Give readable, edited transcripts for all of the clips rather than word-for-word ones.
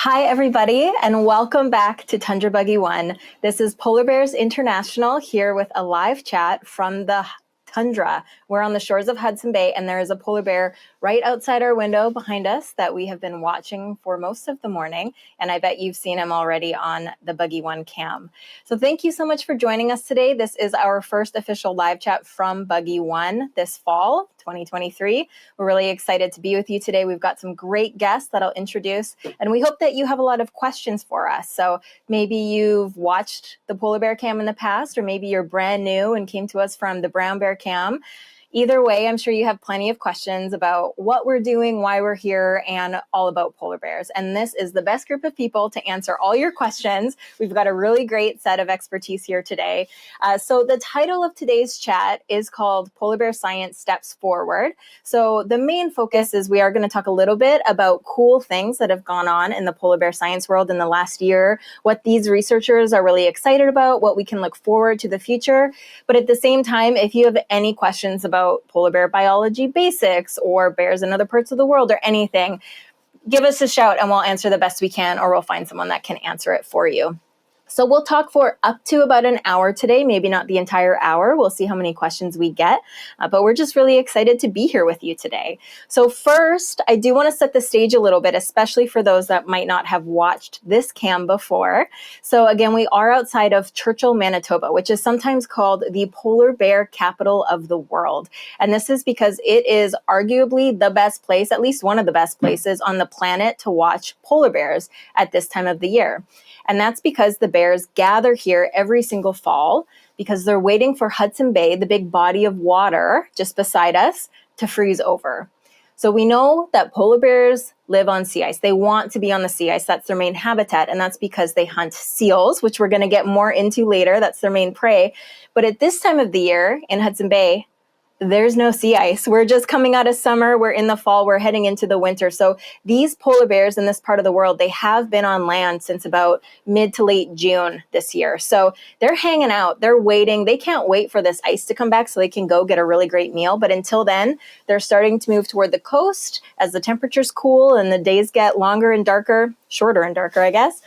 Hi, everybody, and welcome back to Tundra Buggy One. This is Polar Bears International here with a live chat from the tundra. We're on the shores of Hudson Bay, and there is a polar bear right outside our window behind us that we have been watching for most of the morning, and I bet you've seen him already on the Buggy One cam. So thank you so much for joining us today. This is our first official live chat from Buggy One this fall, 2023. We're really excited to be with you today. We've got some great guests that I'll introduce, and we hope that you have a lot of questions for us. So maybe you've watched the polar bear cam in the past, or maybe you're brand new and came to us from the brown bear cam. Either way, I'm sure you have plenty of questions about what we're doing, why we're here, and all about polar bears. And this is the best group of people to answer all your questions. We've got a really great set of expertise here today. So the title of today's chat is called Polar Bear Science Steps Forward. So the main focus is we are going to talk a little bit about cool things that have gone on in the polar bear science world in the last year, what these researchers are really excited about, what we can look forward to the future. But at the same time, if you have any questions about polar bear biology basics or bears in other parts of the world or anything, give us a shout and we'll answer the best we can, or we'll find someone that can answer it for you. So we'll talk for up to about an hour today, maybe not the entire hour. We'll see how many questions we get, but we're just really excited to be here with you today. So first, I do want to set the stage a little bit, especially for those that might not have watched this cam before. So again, we are outside of Churchill, Manitoba, which is sometimes called the polar bear capital of the world. And this is because it is arguably the best place, at least one of the best places on the planet to watch polar bears at this time of the year. And that's because the bears gather here every single fall because they're waiting for Hudson Bay, the big body of water just beside us, to freeze over. So we know that polar bears live on sea ice. They want to be on the sea ice. That's their main habitat. And that's because they hunt seals, which we're going to get more into later. That's their main prey. But at this time of the year in Hudson Bay, there's no sea ice. We're just coming out of summer. We're in the fall. We're heading into the winter. So these polar bears in this part of the world, they have been on land since about mid to late June this year. So they're hanging out. They're waiting. They can't wait for this ice to come back so they can go get a really great meal. But until then, they're starting to move toward the coast as the temperatures cool and the days get longer and darker, shorter and darker, I guess.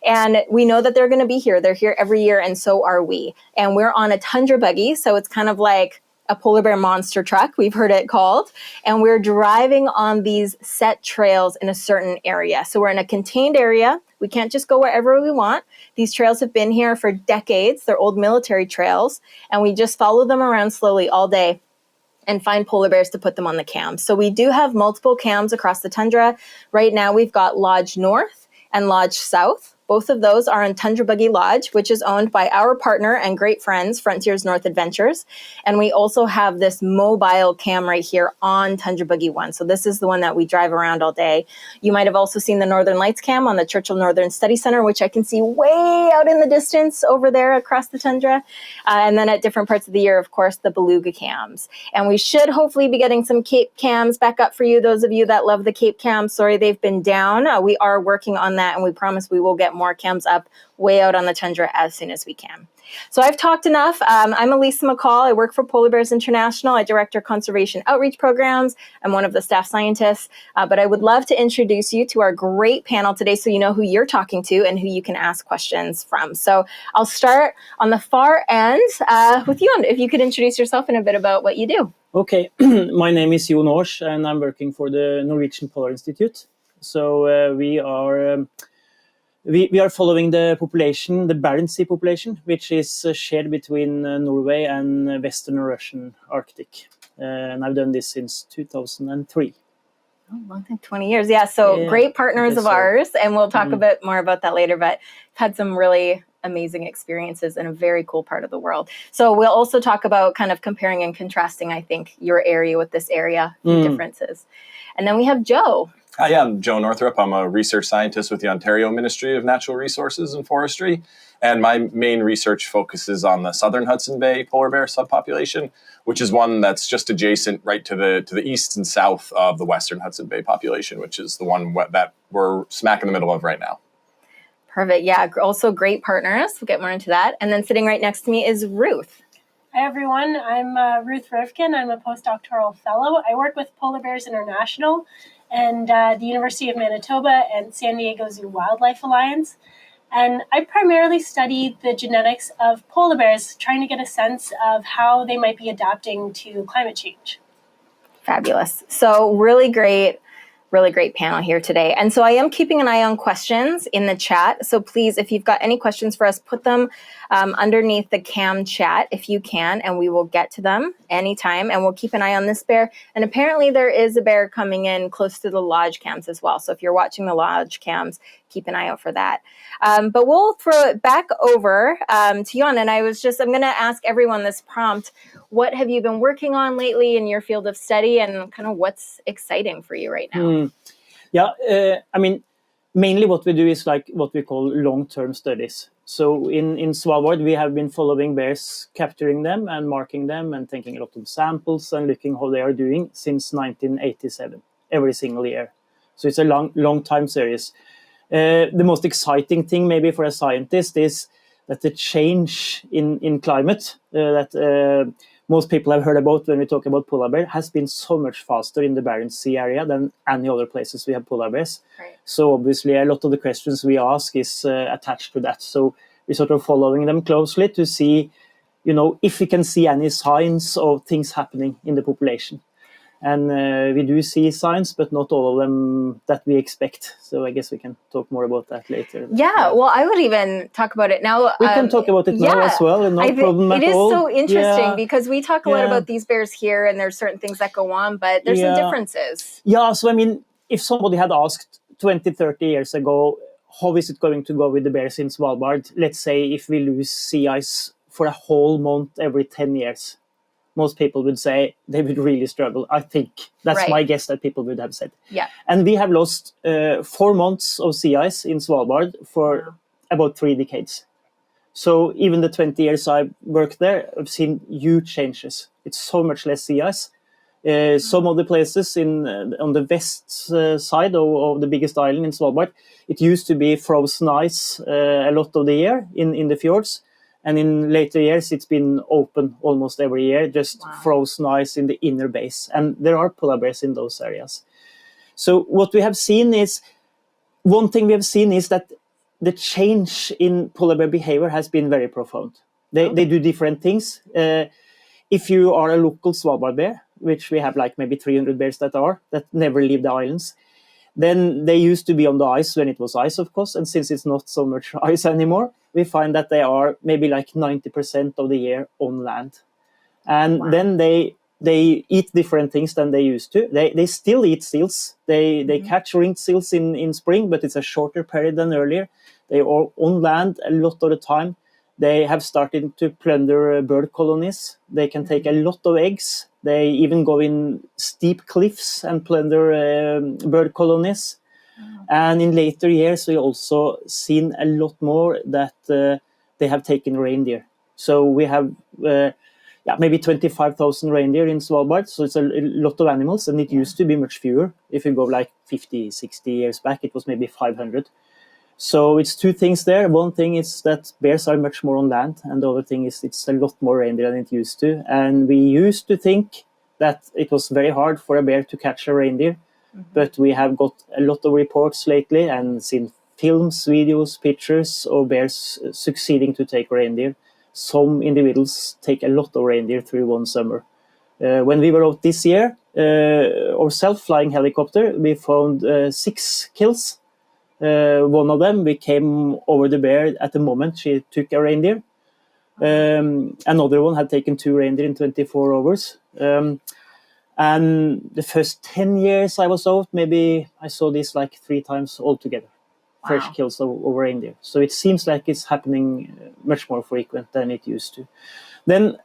And we know that they're going to be here. They're here every year, and so are we. And we're on a tundra buggy, so it's kind of like a polar bear monster truck, we've heard it called, and we're driving on these set trails in a certain area. So we're in a contained area. We can't just go wherever we want. These trails have been here for decades. They're old military trails, and we just follow them around slowly all day and find polar bears to put them on the cams. So we do have multiple cams across the tundra. Right now we've got Lodge North and Lodge South. Both of those are on Tundra Buggy Lodge, which is owned by our partner and great friends, Frontiers North Adventures. And we also have this mobile cam right here on Tundra Buggy One. So this is the one that we drive around all day. You might have also seen the Northern Lights cam on the Churchill Northern Study Center, which I can see way out in the distance over there across the tundra. And then at different parts of the year, of course, the beluga cams. And we should hopefully be getting some Cape cams back up for you, those of you that love the Cape cams. Sorry, they've been down. We are working on that, and we promise we will get more cams up way out on the tundra as soon as we can. So I've talked enough. I'm Alysa McCall. I work for Polar Bears International. I direct our conservation outreach programs. I'm one of the staff scientists, but I would love to introduce you to our great panel today so you know who you're talking to and who you can ask questions from. So I'll start on the far end with you, if you could introduce yourself and a bit about what you do. Okay, my name is Jon Aars, and I'm working for the Norwegian Polar Institute. So we are following the population, the Barents Sea population, which is shared between Norway and Western Russian Arctic. And I've done this since 2003. Oh, long time, 20 years. Yeah, so yeah, great partners of ours, and we'll talk a bit more about that later, but had some really amazing experiences in a very cool part of the world. So we'll also talk about kind of comparing and contrasting, I think, your area with this area, differences. And then we have Joe. Hi, I'm Joe Northrup. I'm a research scientist with the Ontario Ministry of Natural Resources and Forestry. And my main research focuses on the southern Hudson Bay polar bear subpopulation, which is one that's just adjacent right to the east and south of the western Hudson Bay population, which is the one that we're smack in the middle of right now. Perfect. Yeah, also great partners. We'll get more into that. And then sitting right next to me is Ruth. Hi, everyone. I'm Ruth Rivkin. I'm a postdoctoral fellow. I work with Polar Bears International, and the University of Manitoba and San Diego Zoo Wildlife Alliance. And I primarily studied the genetics of polar bears, trying to get a sense of how they might be adapting to climate change. Fabulous. So really great panel here today. And so I am keeping an eye on questions in the chat. So please, if you've got any questions for us, put them underneath the cam chat if you can, and we will get to them anytime. And we'll keep an eye on this bear. And apparently there is a bear coming in close to the lodge cams as well. So if you're watching the lodge cams, keep an eye out for that. But we'll throw it back over to Jan. And I'm going to ask everyone this prompt. What have you been working on lately in your field of study, and kind of what's exciting for you right now? Mainly what we do is like what we call long-term studies. So in Svalbard, we have been following bears, capturing them and marking them and taking a lot of samples and looking how they are doing since 1987, every single year. So it's a long time series. The most exciting thing maybe for a scientist is that the change in climate that most people have heard about when we talk about polar bear has been so much faster in the Barents Sea area than any other places we have polar bears. Right. So obviously a lot of the questions we ask is attached to that. So we're sort of following them closely to see, if we can see any signs of things happening in the population. And we do see signs, but not all of them that we expect. So I guess we can talk more about that later. Yeah, well, I would even talk about it now. We can talk about it now as well. No problem at all. It is so interesting because we talk a lot about these bears here, and there's certain things that go on, but there's some differences. Yeah, so if somebody had asked 20, 30 years ago, how is it going to go with the bears in Svalbard? Let's say if we lose sea ice for a whole month every 10 years. Most people would say they would really struggle. I think that's my guess that people would have said. Yeah. And we have lost 4 months of sea ice in Svalbard for about 3 decades. So even the 20 years I've worked there, I've seen huge changes. It's so much less sea ice. Some of the places on the west side of the biggest island in Svalbard, it used to be frozen ice a lot of the year in the fjords. And in later years, it's been open almost every year, just frozen ice in the inner base. And there are polar bears in those areas. So what we have seen is, one thing we have seen is that the change in polar bear behavior has been very profound. They do different things. If you are a local Svalbard bear, which we have like maybe 300 bears that never leave the islands, then they used to be on the ice when it was ice, of course. And since it's not so much ice anymore, we find that they are maybe like 90% of the year on land. And then they eat different things than they used to. They still eat seals. They catch ringed seals in spring, but it's a shorter period than earlier. They are on land a lot of the time. They have started to plunder bird colonies. They can take a lot of eggs. They even go in steep cliffs and plunder bird colonies. And in later years, we also seen a lot more that they have taken reindeer. So we have maybe 25,000 reindeer in Svalbard. So it's a lot of animals, and it used to be much fewer. If you go like 50, 60 years back, it was maybe 500. So it's two things there. One thing is that bears are much more on land, and the other thing is it's a lot more reindeer than it used to. And we used to think that it was very hard for a bear to catch a reindeer, but we have got a lot of reports lately and seen films, videos, pictures of bears succeeding to take reindeer. Some individuals take a lot of reindeer through one summer. When we were out this year, ourselves flying helicopter, we found 6 kills. One of them, we came over the bear at the moment she took a reindeer. Another one had taken 2 reindeer in 24 hours. And the first 10 years I was out, maybe I saw this like 3 times altogether. Fresh kills of reindeer. So it seems like it's happening much more frequent than it used to. Then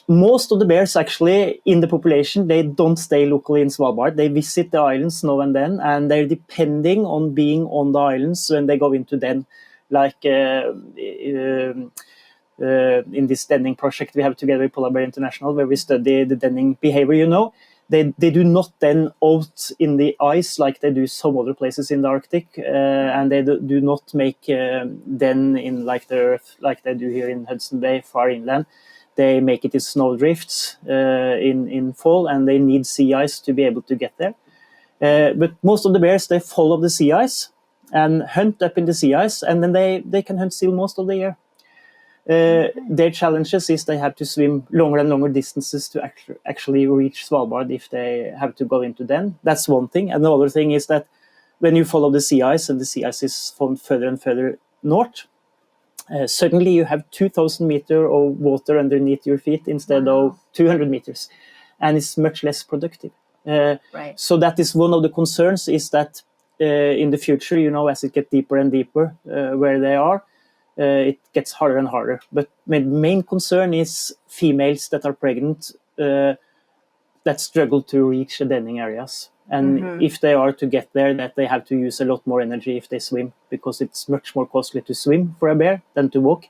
most of the bears actually in the population, they don't stay locally in Svalbard. They visit the islands now and then, and they're depending on being on the islands when they go into den. Like in this denning project we have together with Polar Bear International, where we study the denning behavior, They do not den out in the ice like they do some other places in the Arctic, and they do not make den in like the earth like they do here in Hudson Bay, far inland. They make it in snowdrifts in fall, and they need sea ice to be able to get there. But most of the bears, they follow the sea ice and hunt up in the sea ice, and then they can hunt seal most of the year. Their challenges is they have to swim longer and longer distances to actually reach Svalbard if they have to go into den. That's one thing. And the other thing is that when you follow the sea ice and the sea ice is formed further and further north, suddenly you have 2,000 meters of water underneath your feet instead of 200 meters. And it's much less productive. So that is one of the concerns, is that in the future, as it gets deeper and deeper where they are, it gets harder and harder. But my main concern is females that are pregnant that struggle to reach the denning areas. And if they are to get there, that they have to use a lot more energy if they swim, because it's much more costly to swim for a bear than to walk.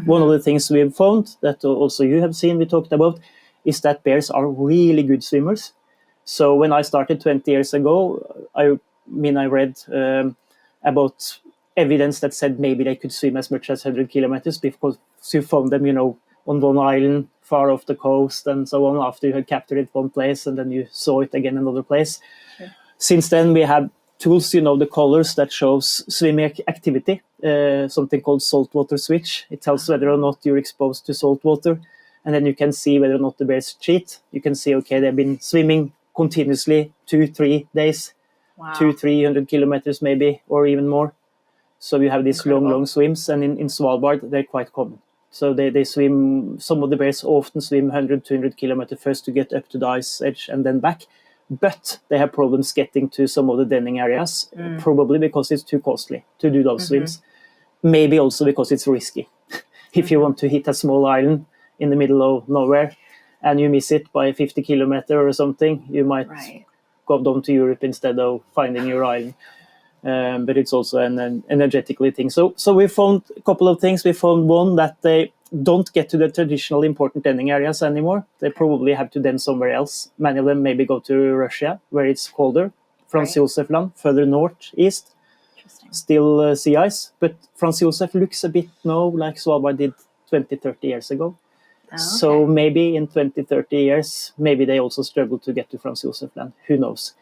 One of the things we have found, that also you have seen, we talked about, is that bears are really good swimmers. So when I started 20 years ago, I read about evidence that said maybe they could swim as much as 100 kilometers, because you found them, on one island far off the coast and so on, after you had captured it one place and then you saw it again in another place. Sure. Since then, we have tools, the colors that shows swimming activity, something called saltwater switch. It tells whether or not you're exposed to salt water, and then you can see whether or not the bears cheat. You can see, okay, they've been swimming continuously 2-3 days, 200-300 kilometers maybe, or even more. So you have these long swims, and in Svalbard, they're quite common. So they swim, some of the bears often swim 100-200 kilometers first to get up to the ice edge and then back. But they have problems getting to some of the denning areas, probably because it's too costly to do those swims. Maybe also because it's risky. If you want to hit a small island in the middle of nowhere and you miss it by 50 kilometers or something, you might go down to Europe instead of finding your island. But it's also an energetically thing. So we found a couple of things. We found one, that they don't get to the traditional important denning areas anymore. They probably have to den somewhere else. Many of them maybe go to Russia, where it's colder. Franz Josef Land, further northeast, still sea ice. But Franz Josef looks a bit now like Svalbard did 20-30 years ago. So maybe in 20-30 years, maybe they also struggle to get to Franz Josef Land. Who knows?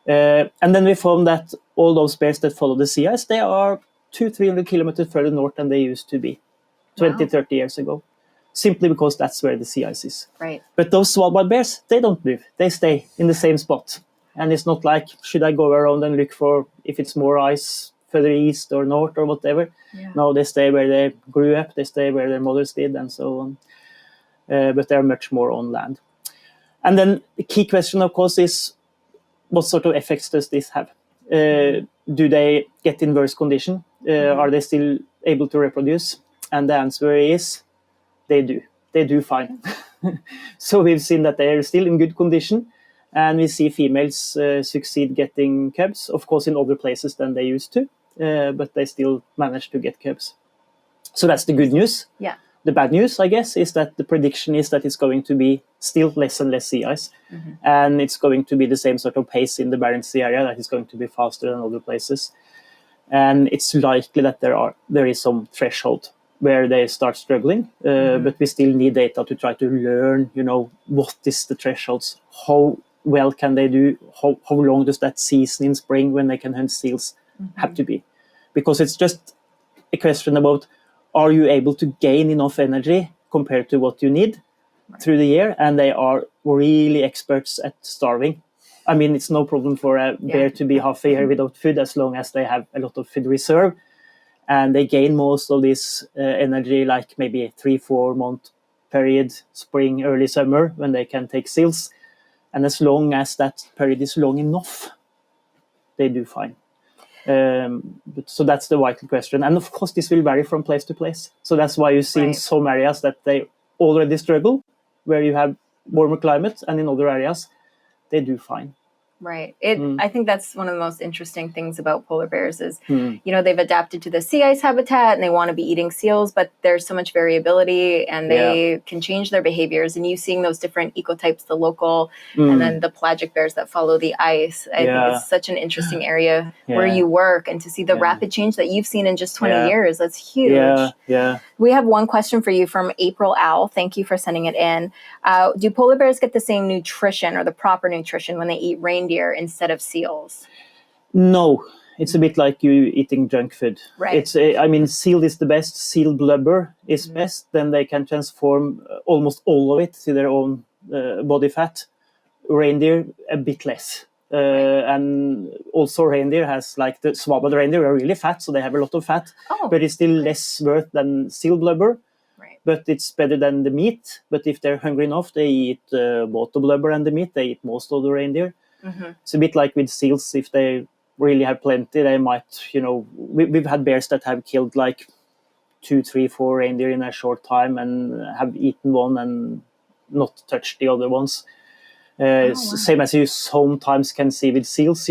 And then we found that all those bears that follow the sea ice, they are 200-300 kilometers further north than they used to be 20-30 years ago, simply because that's where the sea ice is. But those Svalbard bears, they don't move. They stay in the same spot. And it's not like, should I go around and look for if it's more ice further east or north or whatever? No, they stay where they grew up, they stay where their mothers did, and so on. But they're much more on land. And then the key question, of course, is, what sort of effects does this have? Do they get in worse condition? Are they still able to reproduce? And the answer is, they do. They do fine. So we've seen that they are still in good condition, and we see females succeed getting cubs, of course in other places than they used to, but they still manage to get cubs. So that's the good news. The bad news, I guess, is that the prediction is that it's going to be still less and less sea ice. And it's going to be the same sort of pace in the Barents Sea area, that it's going to be faster than other places. And it's likely that there is some threshold where they start struggling, but we still need data to try to learn, what is the thresholds, how well can they do, how long does that season in spring when they can hunt seals have to be. Because it's just a question about, are you able to gain enough energy compared to what you need through the year? And they are really experts at starving. I mean, it's no problem for a bear to be half a year without food, as long as they have a lot of food reserve. And they gain most of this energy, like maybe a 3-4 month period, spring, early summer, when they can take seals. And as long as that period is long enough, they do fine. So that's the vital question. And of course, this will vary from place to place. So that's why you see in some areas that they already struggle, where you have warmer climate, and in other areas, they do fine. I think that's one of the most interesting things about polar bears is, they've adapted to the sea ice habitat and they want to be eating seals, but there's so much variability and they can change their behaviors. And you seeing those different ecotypes, the local and then the pelagic bears that follow the ice, I think it's such an interesting area where you work, and to see the rapid change that you've seen in just 20 years, that's huge. We have one question for you from April Owl. Thank you for sending it in. Do polar bears get the same nutrition or the proper nutrition when they eat reindeer reindeer instead of seals? No, it's a bit like you eating junk food. Right. Seal is the best. Seal blubber is best. Then they can transform almost all of it to their own body fat. Reindeer, a bit less. And also reindeer has, like the Svalbard reindeer are really fat, so they have a lot of fat, but it's still less worth than seal blubber. Right. But it's better than the meat. But if they're hungry enough, they eat both the blubber and the meat. They eat most of the reindeer. It's a bit like with seals. If they really have plenty, they might, we've had bears that have killed like 2, 3, 4 reindeer in a short time and have eaten one and not touched the other ones. Same as you sometimes can see with seals,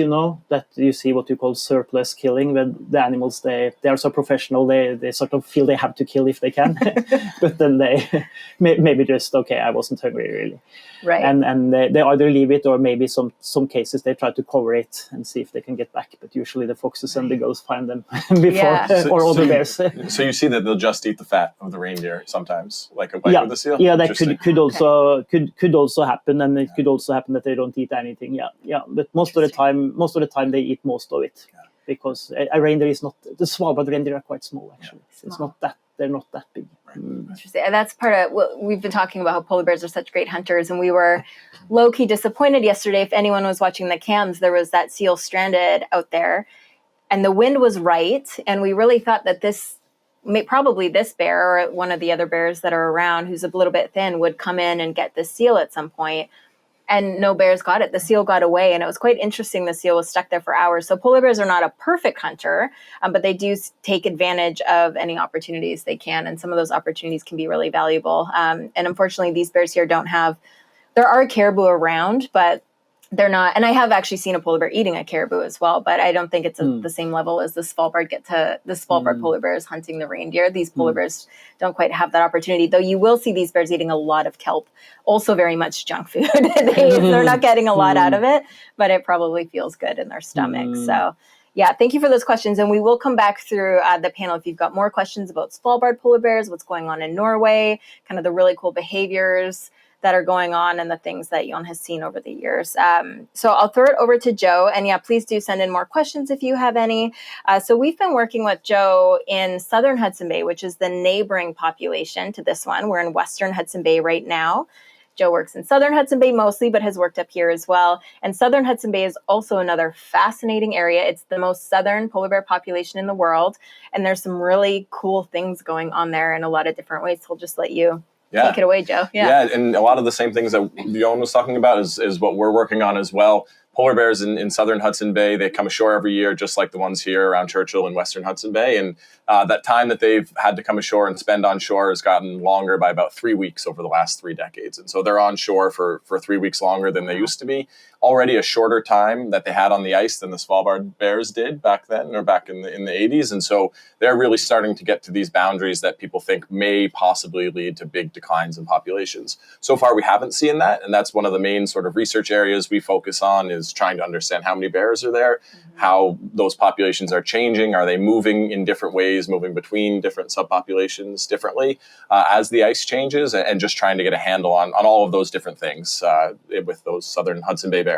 that you see what you call surplus killing, where the animals, they are so professional, they sort of feel they have to kill if they can, but then they maybe just, okay, I wasn't hungry really. Right. And they either leave it, or maybe some cases they try to cover it and see if they can get back, but usually the foxes and the gulls find them before, or other bears. So you see that they'll just eat the fat of the reindeer sometimes, like with the seal? Yeah, that could also happen, and it could also happen that they don't eat anything. Yeah. But most of the time they eat most of it, because a reindeer is not, the Svalbard reindeer are quite small actually. It's not that, they're not that big. Interesting. And that's part of what we've been talking about, how polar bears are such great hunters, and we were low-key disappointed yesterday. If anyone was watching the cams, there was that seal stranded out there, and the wind was right, and we really thought that probably this bear or one of the other bears that are around who's a little bit thin would come in and get the seal at some point. And no bears got it. The seal got away, and it was quite interesting. The seal was stuck there for hours. So polar bears are not a perfect hunter, but they do take advantage of any opportunities they can, and some of those opportunities can be really valuable. And unfortunately, these bears here there are caribou around, but they're not. And I have actually seen a polar bear eating a caribou as well, but I don't think it's the same level as the Svalbard polar bears hunting the reindeer. These polar bears don't quite have that opportunity, though you will see these bears eating a lot of kelp, also very much junk food. They're not getting a lot out of it, but it probably feels good in their stomach. So yeah, thank you for those questions. And we will come back through the panel if you've got more questions about Svalbard polar bears, what's going on in Norway, kind of the really cool behaviors that are going on and the things that Jon has seen over the years. So I'll throw it over to Joe. And yeah, please do send in more questions if you have any. So we've been working with Joe in southern Hudson Bay, which is the neighboring population to this one. We're in western Hudson Bay right now. Joe works in southern Hudson Bay mostly, but has worked up here as well. And southern Hudson Bay is also another fascinating area. It's the most southern polar bear population in the world. And there's some really cool things going on there in a lot of different ways. So I'll just let you take it away, Joe. Yeah, and a lot of the same things that Jon was talking about is what we're working on as well. Polar bears in southern Hudson Bay, they come ashore every year, just like the ones here around Churchill and western Hudson Bay. And that time that they've had to come ashore and spend on shore has gotten longer by about 3 weeks over the last 3 decades. And so they're on shore for 3 weeks longer than they used to be. Already a shorter time that they had on the ice than the Svalbard bears did back then, or back in the 80s. And so they're really starting to get to these boundaries that people think may possibly lead to big declines in populations. So far, we haven't seen that. And that's one of the main sort of research areas we focus on, is trying to understand how many bears are there, how those populations are changing. Are they moving in different ways, moving between different subpopulations differently as the ice changes, and just trying to get a handle on all of those different things with those southern Hudson Bay bears.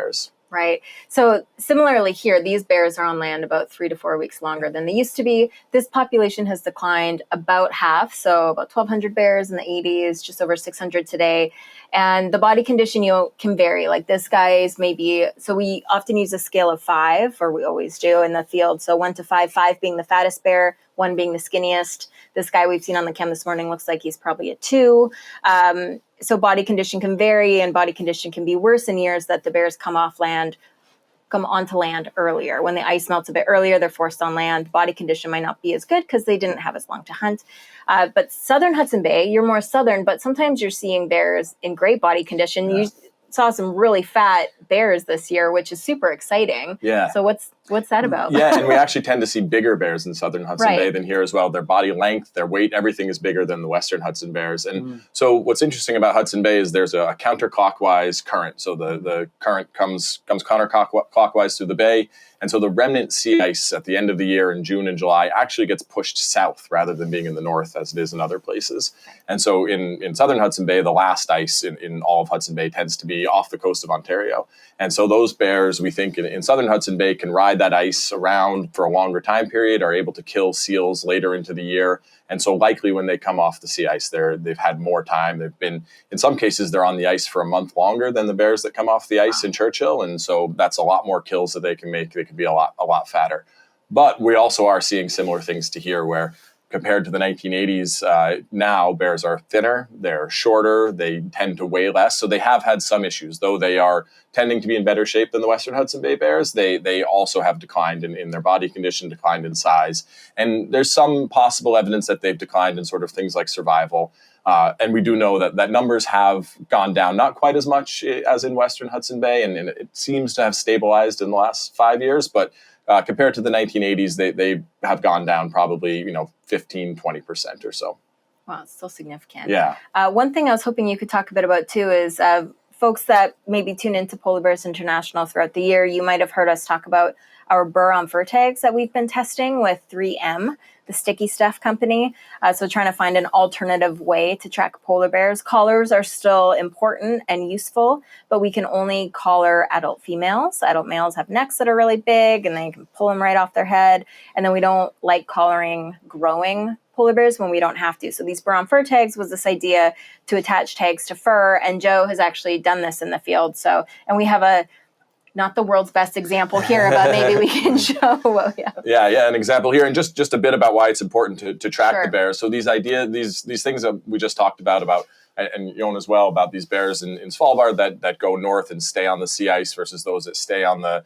Right. So similarly here, these bears are on land about 3 to 4 weeks longer than they used to be. This population has declined about half, so about 1,200 bears in the 80s, just over 600 today. And the body condition, can vary. Like this guy's maybe, so we often use a scale of 5, or we always do in the field. So 1 to 5, 5 being the fattest bear, 1 being the skinniest. This guy we've seen on the cam this morning looks like he's probably a 2. So body condition can vary, and body condition can be worse in years that the bears come onto land earlier. When the ice melts a bit earlier, they're forced on land. Body condition might not be as good because they didn't have as long to hunt. But southern Hudson Bay, you're more southern, but sometimes you're seeing bears in great body condition. Yeah. You saw some really fat bears this year, which is super exciting. Yeah. So what's What's that about? Yeah, and we actually tend to see bigger bears in southern Hudson Right. Bay than here as well. Their body length, their weight, everything is bigger than the western Hudson bears. And so what's interesting about Hudson Bay is there's a counterclockwise current. So the current comes counterclockwise through the bay. And so the remnant sea ice at the end of the year in June and July actually gets pushed south rather than being in the north as it is in other places. And so in southern Hudson Bay, the last ice in all of Hudson Bay tends to be off the coast of Ontario. And so those bears, we think, in southern Hudson Bay can ride that ice around for a longer time period, are able to kill seals later into the year. And so likely when they come off the sea ice, they've had more time. They've been, in some cases, they're on the ice for a month longer than the bears that come off the ice in Churchill. And so that's a lot more kills that they can make. They could be a lot fatter. But we also are seeing similar things to here where compared to the 1980s, now bears are thinner, they're shorter, they tend to weigh less. So they have had some issues, though they are tending to be in better shape than the Western Hudson Bay bears. They also have declined in their body condition, declined in size. And there's some possible evidence that they've declined in sort of things like survival. And we do know that numbers have gone down, not quite as much as in Western Hudson Bay, and it seems to have stabilized in the last 5 years. But compared to the 1980s, they have gone down probably 15, 20% or so. Wow, it's still significant. Yeah. One thing I was hoping you could talk a bit about too is folks that maybe tune into Polar Bears International throughout the year, you might have heard us talk about our Buron Fur Tags that we've been testing with 3M, the sticky stuff company. So trying to find an alternative way to track polar bears. Collars are still important and useful, but we can only collar adult females. Adult males have necks that are really big and they can pull them right off their head. And then we don't like collaring growing polar bears when we don't have to. So these Buron Fur Tags was this idea to attach tags to fur, and Joe has actually done this in the field. So, and we have not the world's best example here, but maybe we can show what we have. Yeah, an example here, and just a bit about why it's important to track Sure. the bears. So these things that we just talked about, and Jon as well, about these bears in Svalbard that go north and stay on the sea ice versus those that stay on the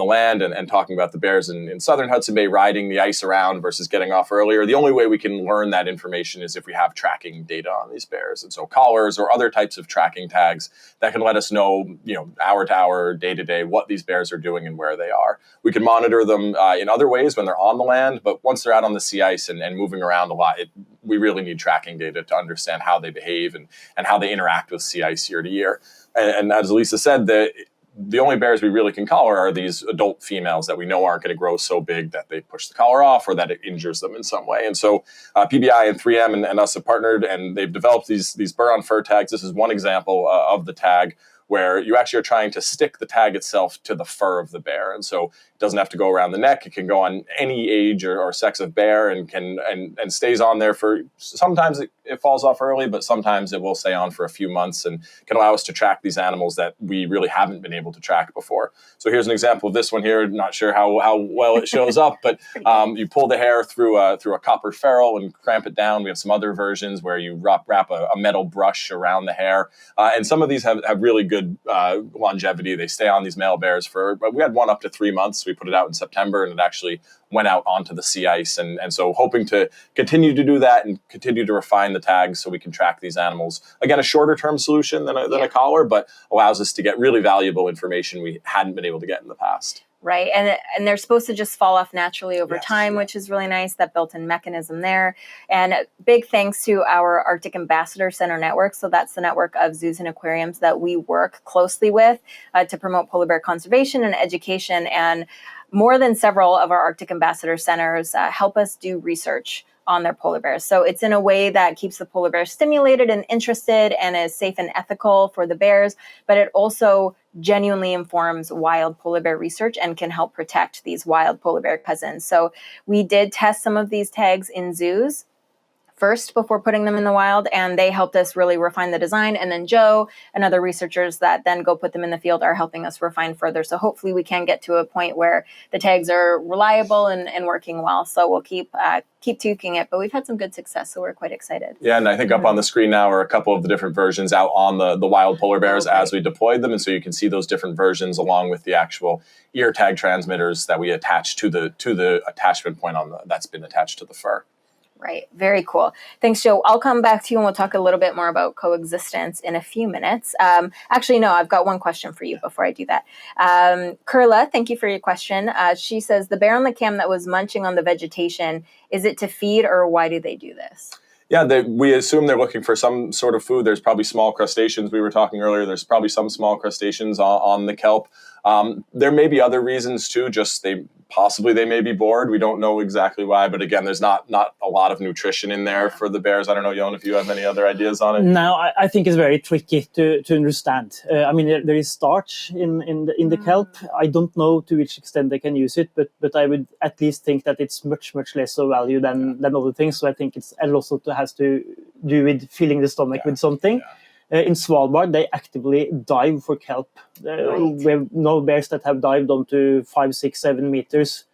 land, and talking about the bears in southern Hudson Bay riding the ice around versus getting off earlier. The only way we can learn that information is if we have tracking data on these bears. And so collars or other types of tracking tags that can let us know, hour to hour, day to day, what these bears are doing and where they are. We can monitor them in other ways when they're on the land, but once they're out on the sea ice and moving around a lot, we really need tracking data to understand how they behave and how they interact with sea ice year to year. And as Alysa said, the only bears we really can collar are these adult females that we know aren't going to grow so big that they push the collar off or that it injures them in some way. And so PBI and 3M and us have partnered, and they've developed these Buron Fur Tags. This is one example of the tag where you actually are trying to stick the tag itself to the fur of the bear. And so it doesn't have to go around the neck. It can go on any age or sex of bear and stays on there for, sometimes it falls off early, but sometimes it will stay on for a few months and can allow us to track these animals that we really haven't been able to track before. So here's an example of this one here. Not sure how well it shows up, but you pull the hair through a copper ferrule and cramp it down. We have some other versions where you wrap a metal brush around the hair. And some of these have really good longevity. They stay on these male bears we had one up to 3 months. We put it out in September, and it actually went out onto the sea ice. And so hoping to continue to do that and continue to refine the tags so we can track these animals. Again, a shorter term solution than a collar, but allows us to get really valuable information we hadn't been able to get in the past. Right. And they're supposed to just fall off naturally over time, which is really nice, that built-in mechanism there. And big thanks to our Arctic Ambassador Center network. So that's the network of zoos and aquariums that we work closely with to promote polar bear conservation and education. And more than several of our Arctic Ambassador Centers help us do research on their polar bears. So it's in a way that keeps the polar bear stimulated and interested and is safe and ethical for the bears, but it also genuinely informs wild polar bear research and can help protect these wild polar bear cousins. So we did test some of these tags in zoos first before putting them in the wild, and they helped us really refine the design. And then Joe and other researchers that then go put them in the field are helping us refine further. So hopefully we can get to a point where the tags are reliable and working well. So we'll keep tweaking it, but we've had some good success, so we're quite excited. Yeah, and I think up on the screen now are a couple of the different versions out on the wild polar bears as we deployed them, and so you can see those different versions along with the actual ear tag transmitters that we attach to the attachment point that's been attached to the fur. Right. Very cool. Thanks, Joe. I'll come back to you and we'll talk a little bit more about coexistence in a few minutes. Actually, no, I've got one question for you before I do that. Kurla, thank you for your question. She says, the bear on the cam that was munching on the vegetation, is it to feed or why do they do this? Yeah, we assume they're looking for some sort of food. There's probably small crustaceans. We were talking earlier. There's probably some small crustaceans on the kelp. There may be other reasons too. Just possibly they may be bored. We don't know exactly why. But again, there's not a lot of nutrition in there for the bears. I don't know, Jon, if you have any other ideas on it. No, I think it's very tricky to understand. I mean, there is starch in the kelp. I don't know to which extent they can use it, but I would at least think that it's much less of value than other things. So I think it's also has to do with filling the stomach with something. Yeah. In Svalbard, they actively dive for kelp. We have no bears that have dived onto 5, 6, 7 meters,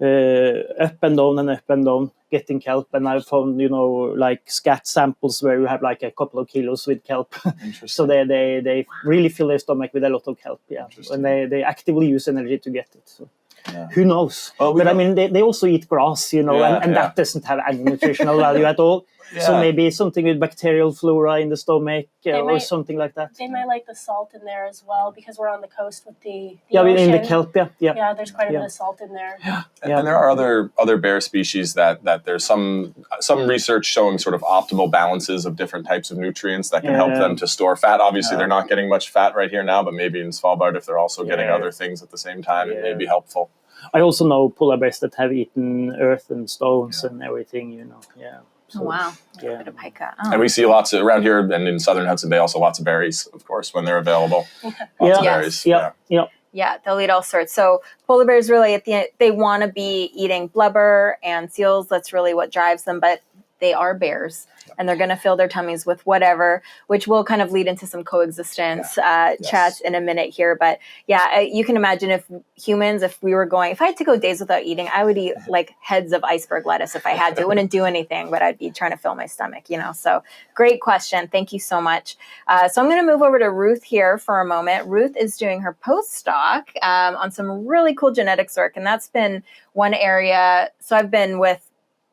up and down, getting kelp. And I've found, like scat samples where you have like a couple of kilos with kelp. So they really fill their stomach with a lot of kelp. Yeah, and they actively use energy to get it. So. Yeah. Who knows? Well, but I mean, they also eat grass, and that doesn't have any nutritional value at all. Yeah. So maybe something with bacterial flora in the stomach or something like that. They might like the salt in there as well because we're on the coast with the ocean. in the kelp, yeah. Yeah, there's quite a bit of salt in there. Yeah. And there are other bear species that there's some research showing sort of optimal balances of different types of nutrients that can help them to store fat. Obviously, they're not getting much fat right here now, but maybe in Svalbard, if they're also getting other things at the same time, it may be helpful. I also know polar bears that have eaten earth and stones and everything, Yeah. So, oh, wow. Yeah. A bit of pika. And we see lots around here and in southern Hudson Bay, also lots of berries, of course, when they're available. Lots of berries. Yeah, they'll eat all sorts. So polar bears really, at the end, they want to be eating blubber and seals. That's really what drives them. But they are bears. And they're going to fill their tummies with whatever, which will kind of lead into some coexistence chats in a minute here. But you can imagine if I had to go days without eating, I would eat like heads of iceberg lettuce if I had to. It wouldn't do anything, but I'd be trying to fill my stomach, So great question. Thank you so much. So I'm going to move over to Ruth here for a moment. Ruth is doing her postdoc on some really cool genetics work. And that's been one area. So I've been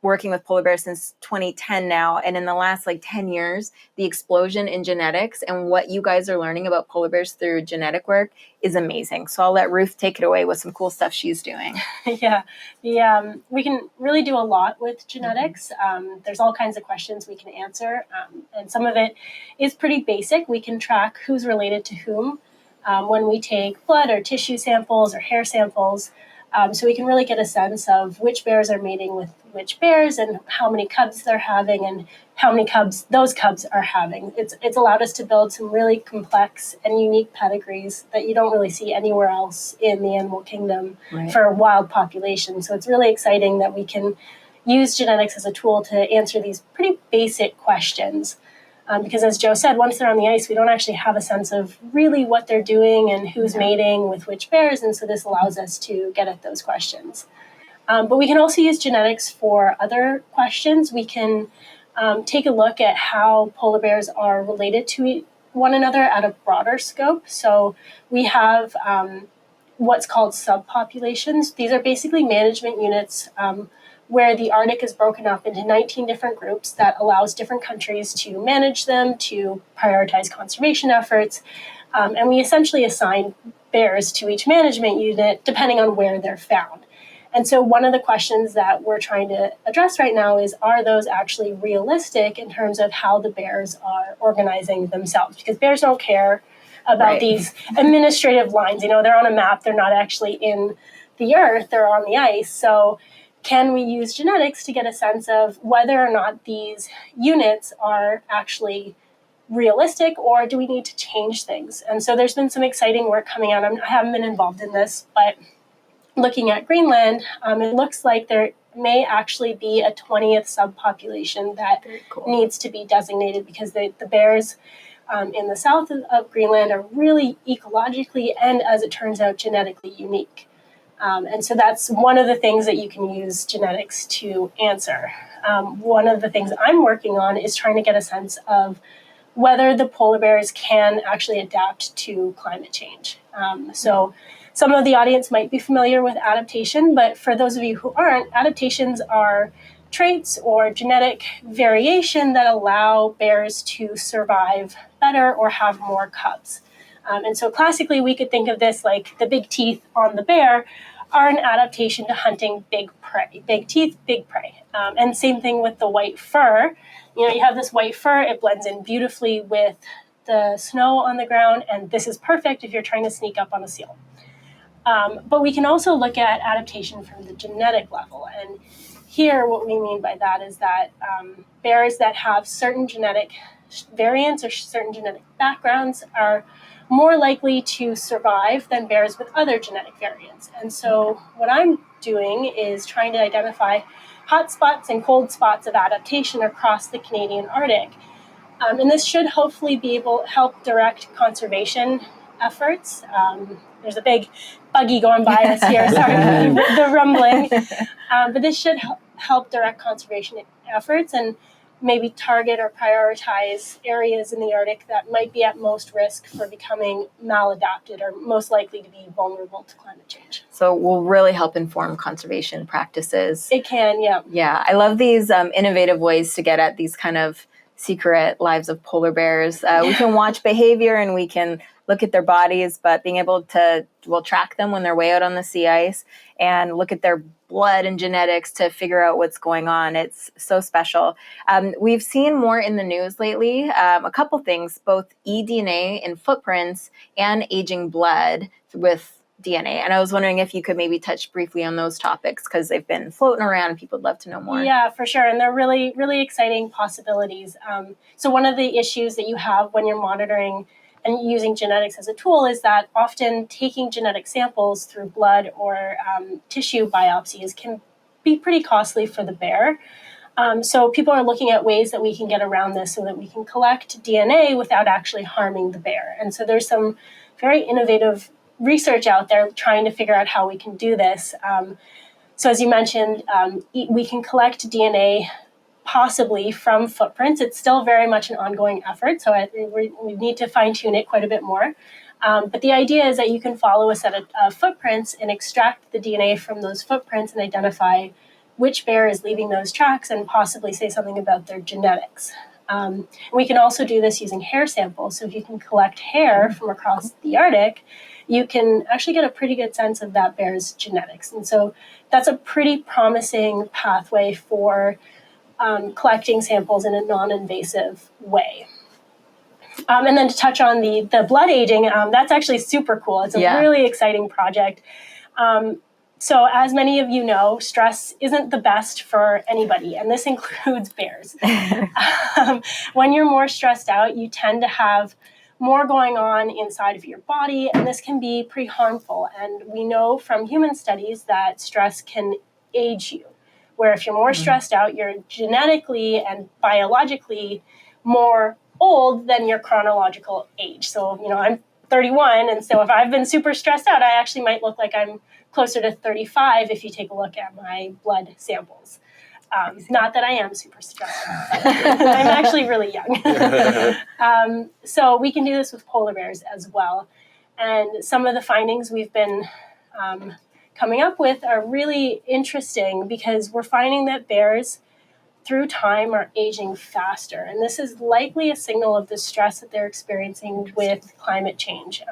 working with polar bears since 2010 now. And in the last 10 years, the explosion in genetics and what you guys are learning about polar bears through genetic work is amazing. So I'll let Ruth take it away with some cool stuff she's doing. We can really do a lot with genetics. There's all kinds of questions we can answer. And some of it is pretty basic. We can track who's related to whom when we take blood or tissue samples or hair samples. So we can really get a sense of which bears are mating with which bears and how many cubs they're having and how many cubs those cubs are having. It's allowed us to build some really complex and unique pedigrees that you don't really see anywhere else in the animal kingdom for wild populations. So it's really exciting that we can use genetics as a tool to answer these pretty basic questions. Because as Joe said, once they're on the ice, we don't actually have a sense of really what they're doing and who's mating with which bears. And so this allows us to get at those questions. But we can also use genetics for other questions. We can take a look at how polar bears are related to one another at a broader scope. So we have what's called subpopulations. These are basically management units where the Arctic is broken up into 19 different groups that allows different countries to manage them, to prioritize conservation efforts. And we essentially assign bears to each management unit depending on where they're found. And so one of the questions that we're trying to address right now is, are those actually realistic in terms of how the bears are organizing themselves? Because bears don't care about these administrative lines. They're on a map, they're not actually in the earth, they're on the ice. So can we use genetics to get a sense of whether or not these units are actually realistic, or do we need to change things? And so there's been some exciting work coming out. I haven't been involved in this, but looking at Greenland, it looks like there may actually be a 20th subpopulation that needs to be designated because the bears in the south of Greenland are really ecologically and, as it turns out, genetically unique. And so that's one of the things that you can use genetics to answer. One of the things I'm working on is trying to get a sense of whether the polar bears can actually adapt to climate change. So some of the audience might be familiar with adaptation, but for those of you who aren't, adaptations are traits or genetic variation that allow bears to survive better or have more cubs. And so classically, we could think of this like the big teeth on the bear are an adaptation to hunting big prey. Big teeth, big prey. And same thing with the white fur. You have this white fur, it blends in beautifully with the snow on the ground, and this is perfect if you're trying to sneak up on a seal. But we can also look at adaptation from the genetic level. And here, what we mean by that is that bears that have certain genetic variants or certain genetic backgrounds are more likely to survive than bears with other genetic variants. And so what I'm doing is trying to identify hot spots and cold spots of adaptation across the Canadian Arctic. And this should hopefully be able to help direct conservation efforts. There's a big buggy going by us here, sorry for the rumbling. But this should help direct conservation efforts and maybe target or prioritize areas in the Arctic that might be at most risk for becoming maladapted or most likely to be vulnerable to climate change. So it will really help inform conservation practices. It can, yeah. Yeah, I love these innovative ways to get at these kind of secret lives of polar bears. We can watch behavior and we can look at their bodies, but being able to, track them when they're way out on the sea ice and look at their blood and genetics to figure out what's going on. It's so special. We've seen more in the news lately, a couple things, both eDNA in footprints and aging blood with DNA. And I was wondering if you could maybe touch briefly on those topics because they've been floating around and people would love to know more. Yeah, for sure. And they're really, really exciting possibilities. So one of the issues that you have when you're monitoring and using genetics as a tool is that often taking genetic samples through blood or tissue biopsies can be pretty costly for the bear. So people are looking at ways that we can get around this so that we can collect DNA without actually harming the bear. And so there's some very innovative research out there trying to figure out how we can do this. So as you mentioned, we can collect DNA possibly from footprints. It's still very much an ongoing effort, so we need to fine-tune it quite a bit more. But the idea is that you can follow a set of footprints and extract the DNA from those footprints and identify which bear is leaving those tracks and possibly say something about their genetics. We can also do this using hair samples. So if you can collect hair from across the Arctic, you can actually get a pretty good sense of that bear's genetics. And so that's a pretty promising pathway for collecting samples in a non-invasive way. And then to touch on the blood aging, that's actually super cool. It's a really exciting project. So as many of you know, stress isn't the best for anybody, and this includes bears. When you're more stressed out, you tend to have more going on inside of your body, and this can be pretty harmful. And we know from human studies that stress can age you, where if you're more stressed out, you're genetically and biologically more old than your chronological age. So, I'm 31, and so if I've been super stressed out, I actually might look like I'm closer to 35 if you take a look at my blood samples. Not that I am super stressed out, but I'm actually really young. So we can do this with polar bears as well. And some of the findings we've been coming up with are really interesting because we're finding that bears through time are aging faster. And this is likely a signal of the stress that they're experiencing with climate change.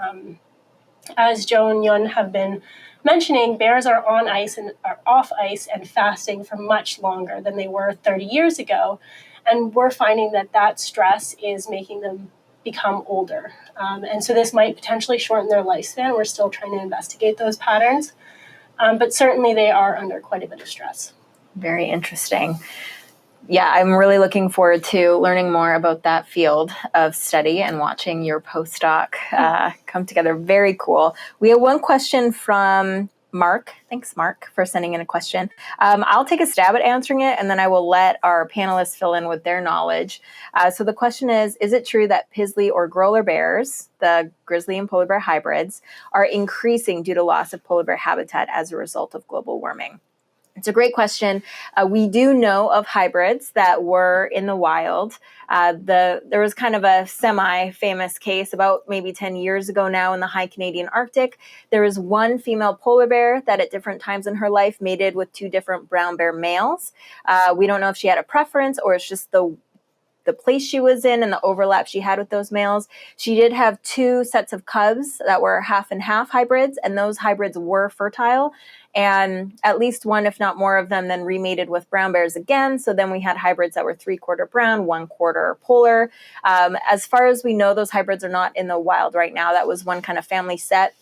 As Joe and Yun have been mentioning, bears are on ice and are off ice and fasting for much longer than they were 30 years ago. And we're finding that stress is making them become older. And so this might potentially shorten their lifespan. We're still trying to investigate those patterns. But certainly they are under quite a bit of stress. Very interesting. Yeah, I'm really looking forward to learning more about that field of study and watching your postdoc come together. Very cool. We have one question from Mark. Thanks, Mark, for sending in a question. I'll take a stab at answering it, and then I will let our panelists fill in with their knowledge. So the question is it true that Pizzly or Growler bears, the grizzly and polar bear hybrids, are increasing due to loss of polar bear habitat as a result of global warming? It's a great question. We do know of hybrids that were in the wild. There was kind of a semi-famous case about maybe 10 years ago now in the high Canadian Arctic. There was one female polar bear that at different times in her life mated with 2 different brown bear males. We don't know if she had a preference or it's just the place she was in and the overlap she had with those males. She did have 2 sets of cubs that were half and half hybrids, and those hybrids were fertile. And at least one, if not more of them, then remated with brown bears again. So then we had hybrids that were 3/4 brown, 1/4 polar. As far as we know, those hybrids are not in the wild right now. That was one kind of family set.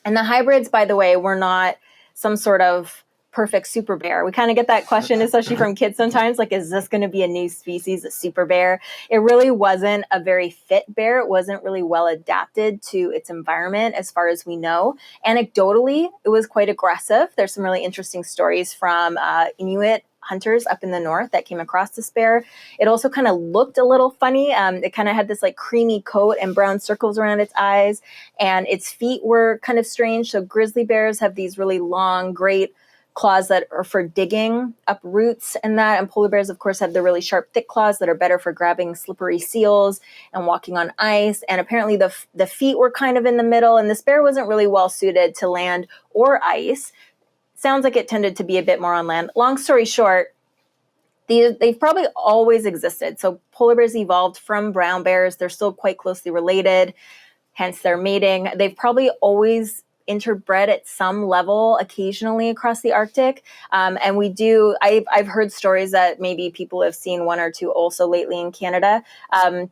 And the hybrids, by the way, were not some sort of perfect super bear. We kind of get that question, especially from kids sometimes, like, is this going to be a new species, a super bear? It really wasn't a very fit bear. It wasn't really well adapted to its environment as far as we know. Anecdotally, it was quite aggressive. There's some really interesting stories from Inuit hunters up in the north that came across this bear. It also kind of looked a little funny. It kind of had this like creamy coat and brown circles around its eyes, and its feet were kind of strange. So grizzly bears have these really long, great claws that are for digging up roots and that. And polar bears, of course, have the really sharp, thick claws that are better for grabbing slippery seals and walking on ice. And apparently the feet were kind of in the middle, and this bear wasn't really well suited to land or ice. Sounds like it tended to be a bit more on land. Long story short, they've probably always existed. So polar bears evolved from brown bears. They're still quite closely related, hence their mating. They've probably always interbred at some level occasionally across the Arctic. And I've heard stories that maybe people have seen 1 or 2 also lately in Canada.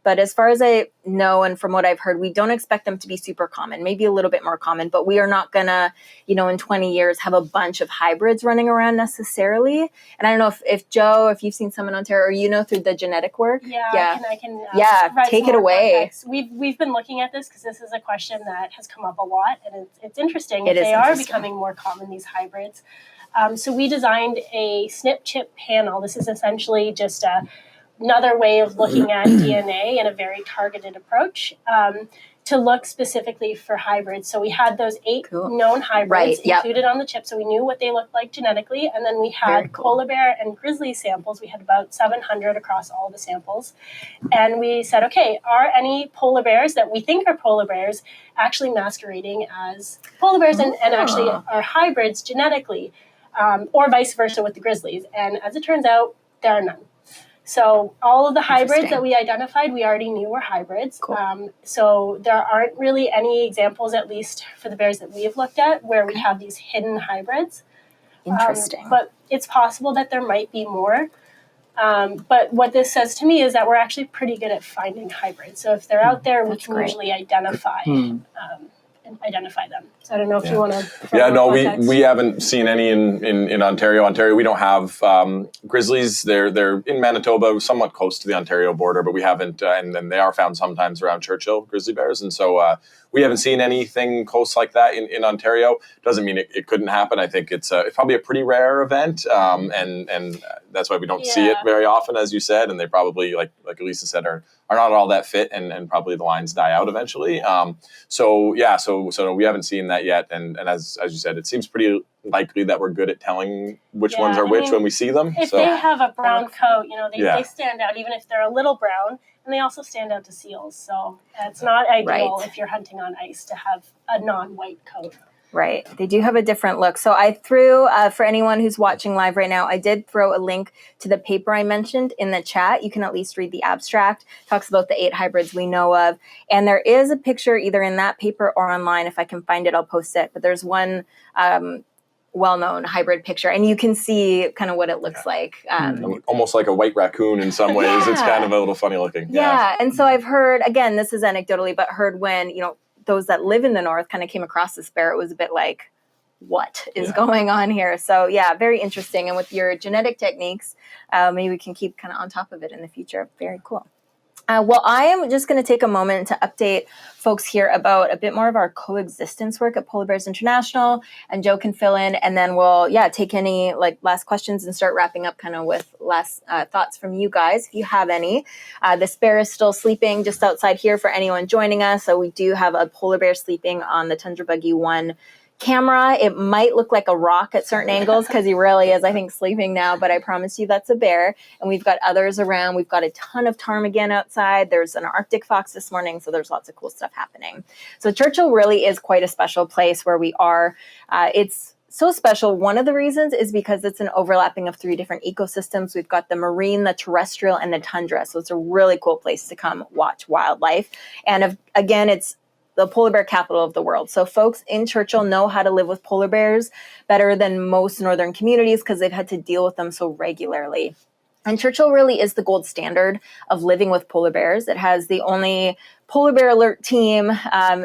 But as far as I know, and from what I've heard, we don't expect them to be super common, maybe a little bit more common, but we are not gonna, in 20 years have a bunch of hybrids running around necessarily. And I don't know if Joe, if you've seen some in Ontario or through the genetic work. Yeah. I can provide take some it more away. context. We've been looking at this because this is a question that has come up a lot, and it's interesting. It is they are interesting. becoming more common, these hybrids. So we designed a SNP chip panel. This is essentially just another way of looking at DNA in a very targeted approach to look specifically for hybrids. So we had those 8 known hybrids included on the chip, so we knew what they looked like genetically. And then we had polar bear and grizzly samples. We had about 700 across all the samples. And we said, okay, are any polar bears that we think are polar bears actually masquerading as polar bears and actually are hybrids genetically, or vice versa with the grizzlies? And as it turns out, there are none. So all of the hybrids that we identified, we already knew were hybrids. Cool. So there aren't really any examples, at least for the bears that we have looked at, where we have these hidden hybrids. Interesting. But it's possible that there might be more. But what this says to me is that we're actually pretty good at finding hybrids. So if they're out there, we can usually identify them. So I don't know if you want to. We haven't seen any in Ontario. We don't have grizzlies. They're in Manitoba, somewhat close to the Ontario border, but we haven't. And then they are found sometimes around Churchill, grizzly bears, and so we haven't seen anything close like that in Ontario. Doesn't mean it couldn't happen. I think it's probably a pretty rare event, and that's why we don't see it very often, as you said. And they probably, like Alysa said, are not all that fit, and probably the lines die out eventually. So we haven't seen that yet, and as you said, it seems pretty likely that we're good at telling which ones are which when we see them. If they have a brown coat, they stand out, even if they're a little brown, and they also stand out to seals. So it's not ideal if you're hunting on ice to have a non-white coat. Right. They do have a different look. So I threw, for anyone who's watching live right now, I did throw a link to the paper I mentioned in the chat. You can at least read the abstract. It talks about the 8 hybrids we know of. And there is a picture either in that paper or online. If I can find it, I'll post it. But there's one well-known hybrid picture, and you can see kind of what it looks like. Almost like a white raccoon in some ways. It's kind of a little funny looking. Yeah. And so I've heard, again, this is anecdotally, but heard when, those that live in the north kind of came across this bear, it was a bit like, what is going on here? So very interesting. And with your genetic techniques, maybe we can keep kind of on top of it in the future. Very cool. Well, I am just going to take a moment to update folks here about a bit more of our coexistence work at Polar Bears International, and Joe can fill in, and then we'll take any last questions and start wrapping up kind of with last thoughts from you guys if you have any. This bear is still sleeping just outside here for anyone joining us. So we do have a polar bear sleeping on the Tundra Buggy 1 camera, it might look like a rock at certain angles because he really is, I think, sleeping now, but I promise you that's a bear. And we've got others around. We've got a ton of ptarmigan outside. There's an Arctic fox this morning, so there's lots of cool stuff happening. So Churchill really is quite a special place where we are. It's so special. One of the reasons is because it's an overlapping of 3 different ecosystems. We've got the marine, the terrestrial, and the tundra. So it's a really cool place to come watch wildlife. And again, it's the polar bear capital of the world. So folks in Churchill know how to live with polar bears better than most northern communities because they've had to deal with them so regularly. And Churchill really is the gold standard of living with polar bears. It has the only polar bear alert team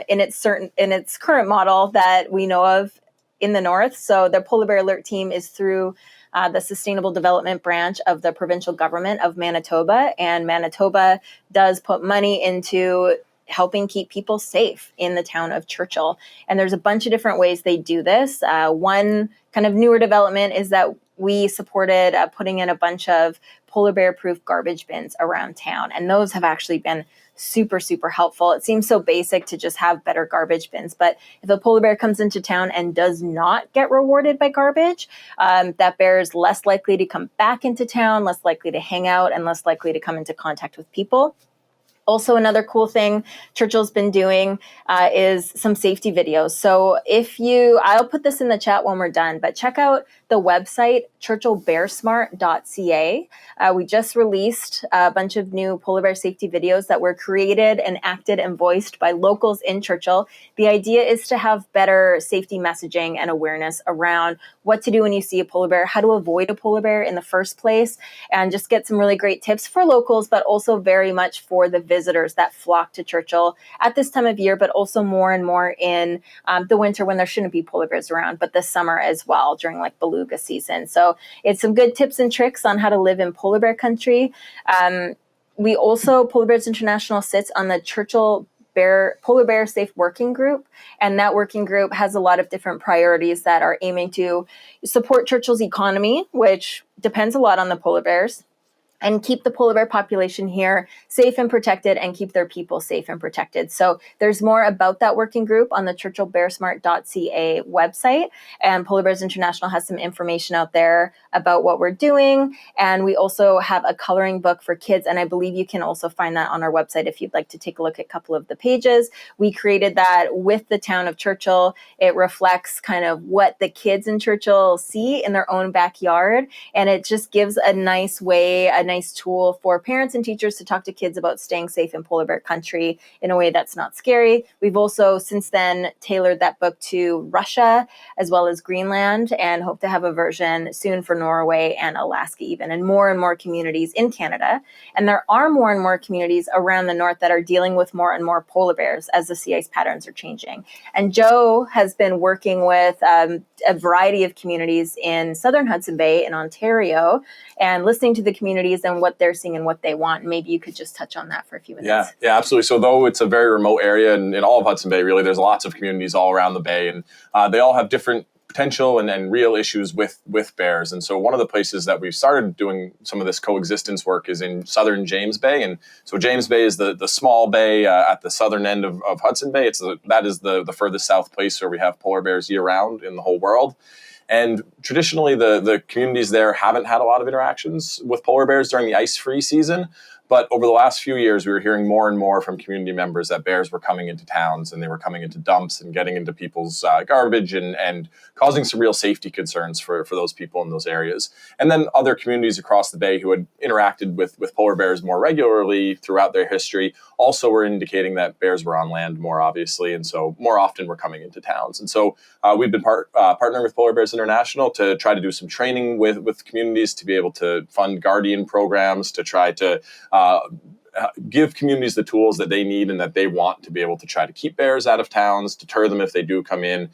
in its current model that we know of in the north. So the polar bear alert team is through the Sustainable Development Branch of the provincial government of Manitoba. And Manitoba does put money into helping keep people safe in the town of Churchill. And there's a bunch of different ways they do this. One kind of newer development is that we supported putting in a bunch of polar bear proof garbage bins around town. And those have actually been super, super helpful. It seems so basic to just have better garbage bins, but if a polar bear comes into town and does not get rewarded by garbage, that bear is less likely to come back into town, less likely to hang out, and less likely to come into contact with people. Also, another cool thing Churchill's been doing is some safety videos. So I'll put this in the chat when we're done, but check out the website, churchillbearsmart.ca. We just released a bunch of new polar bear safety videos that were created and acted and voiced by locals in Churchill. The idea is to have better safety messaging and awareness around what to do when you see a polar bear, how to avoid a polar bear in the first place, and just get some really great tips for locals, but also very much for the visitors that flock to Churchill at this time of year, but also more and more in the winter when there shouldn't be polar bears around, but this summer as well during like beluga season. So it's some good tips and tricks on how to live in polar bear country. We also, Polar Bears International sits on the Churchill Polar Bear Safe Working Group, and that working group has a lot of different priorities that are aiming to support Churchill's economy, which depends a lot on the polar bears, and keep the polar bear population here safe and protected and keep their people safe and protected. So there's more about that working group on the churchillbearsmart.ca website. And Polar Bears International has some information out there about what we're doing. And we also have a coloring book for kids. And I believe you can also find that on our website if you'd like to take a look at a couple of the pages. We created that with the town of Churchill. It reflects kind of what the kids in Churchill see in their own backyard. And it just gives a nice way, a nice tool for parents and teachers to talk to kids about staying safe in polar bear country in a way that's not scary. We've also since then tailored that book to Russia as well as Greenland, and hope to have a version soon for Norway and Alaska even, and more communities in Canada. And there are more and more communities around the north that are dealing with more and more polar bears as the sea ice patterns are changing. And Joe has been working with a variety of communities in southern Hudson Bay in Ontario and listening to the communities and what they're seeing and what they want. Maybe you could just touch on that for a few minutes. Yeah, absolutely. So though it's a very remote area and in all of Hudson Bay, really, there's lots of communities all around the bay, and they all have different potential and real issues with bears. And so one of the places that we've started doing some of this coexistence work is in southern James Bay. And so James Bay is the small bay at the southern end of Hudson Bay. That is the furthest south place where we have polar bears year round in the whole world. And traditionally, the communities there haven't had a lot of interactions with polar bears during the ice-free season. But over the last few years, we were hearing more and more from community members that bears were coming into towns and they were coming into dumps and getting into people's garbage and causing some real safety concerns for those people in those areas. And then other communities across the bay who had interacted with polar bears more regularly throughout their history also were indicating that bears were on land more obviously. And so more often were coming into towns. And so we've been partnering with Polar Bears International to try to do some training with communities to be able to fund guardian programs, to try to give communities the tools that they need and that they want to be able to try to keep bears out of towns, deter them if they do come in,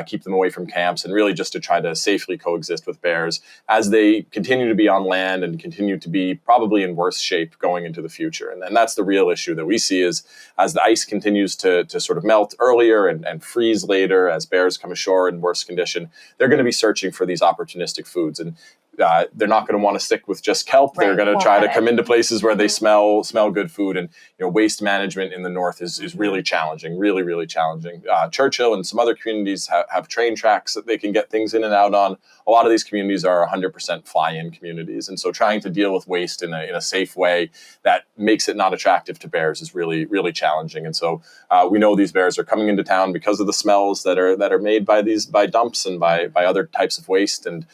keep them away from camps, and really just to try to safely coexist with bears as they continue to be on land and continue to be probably in worse shape going into the future. And that's the real issue that we see is as the ice continues to sort of melt earlier and freeze later, as bears come ashore in worse condition, they're going to be searching for these opportunistic foods. And they're not going to want to stick with just kelp. They're going to try to come into places where they smell good food. And waste management in the north is really challenging, really challenging. Churchill and some other communities have train tracks that they can get things in and out on. A lot of these communities are 100% fly-in communities, and so trying to deal with waste in a safe way that makes it not attractive to bears is really challenging. And so we know these bears are coming into town because of the smells that are made by dumps and by other types of waste, and